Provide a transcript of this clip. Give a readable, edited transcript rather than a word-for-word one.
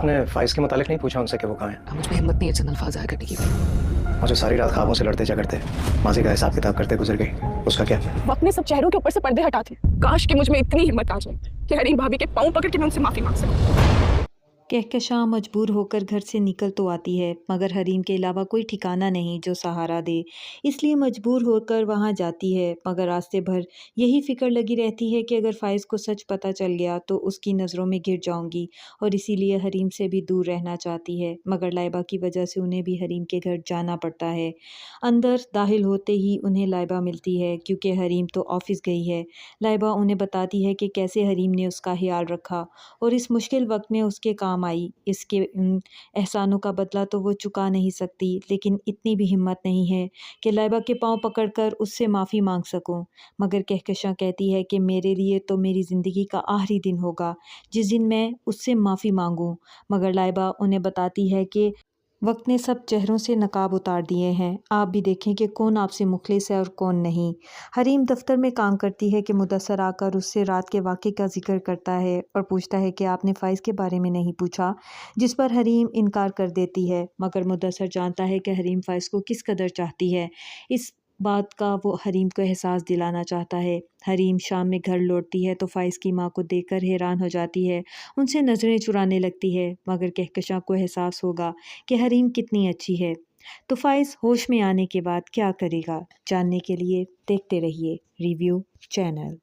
आपने फाइज के मुतालिक नहीं पूछा उनसे कि वो कहाँ हैं? मुझ में हिम्मत नहीं है चंद अल्फाज ज़ाहिर करने की। मुझे सारी रात ख्वाबों से लड़ते झगड़ते माजी का हिसाब किताब करते गुजर गई, उसका क्या? वो अपने सब चेहरों के ऊपर से पर्दे हटाते। काश कि मुझ में इतनी हिम्मत आ जाए कि हरीम भाभी के पाँव पकड़ के मैं उनसे माफी मांग सकूं। कहकशां मजबूर होकर घर से निकल तो आती है, मगर हरीम के अलावा कोई ठिकाना नहीं जो सहारा दे, इसलिए मजबूर होकर वहाँ जाती है। मगर रास्ते भर यही फ़िक्र लगी रहती है कि अगर फ़ाइज़ को सच पता चल गया तो उसकी नज़रों में गिर जाऊंगी, और इसीलिए हरीम से भी दूर रहना चाहती है। मगर लाइबा की वजह से उन्हें भी हरीम के घर जाना पड़ता है। अंदर दाखिल होते ही उन्हें लाइबा मिलती है, क्योंकि हरीम तो ऑफ़िस गई है। लाइबा उन्हें बताती है कि कैसे हरीम ने उसका ख्याल रखा और इस मुश्किल वक्त में उसके काम आई। इसके एहसानों का बदला तो वो चुका नहीं सकती, लेकिन इतनी भी हिम्मत नहीं है कि लाइबा के पांव पकड़कर उससे माफ़ी मांग सकूं। मगर कहकशां कहती है कि मेरे लिए तो मेरी ज़िंदगी का आखिरी दिन होगा जिस दिन मैं उससे माफ़ी मांगूं। मगर लाइबा उन्हें बताती है कि वक्त ने सब चेहरों से नकाब उतार दिए हैं, आप भी देखें कि कौन आपसे मुखलिस है और कौन नहीं। हरीम दफ्तर में काम करती है कि मुदस्सर आकर उससे रात के वाक़े का जिक्र करता है और पूछता है कि आपने फ़ाइज़ के बारे में नहीं पूछा, जिस पर हरीम इनकार कर देती है। मगर मुदस्सर जानता है कि हरीम फ़ाइज़ को किस कदर चाहती है। इस बात का वो हरीम को एहसास दिलाना चाहता है। हरीम शाम में घर लौटती है तो फ़ाइज़ की माँ को देखकर हैरान हो जाती है, उनसे नज़रें चुराने लगती है। मगर कहकशां को एहसास होगा कि हरीम कितनी अच्छी है। तो फ़ाइज़ होश में आने के बाद क्या करेगा, जानने के लिए देखते रहिए रिव्यू चैनल।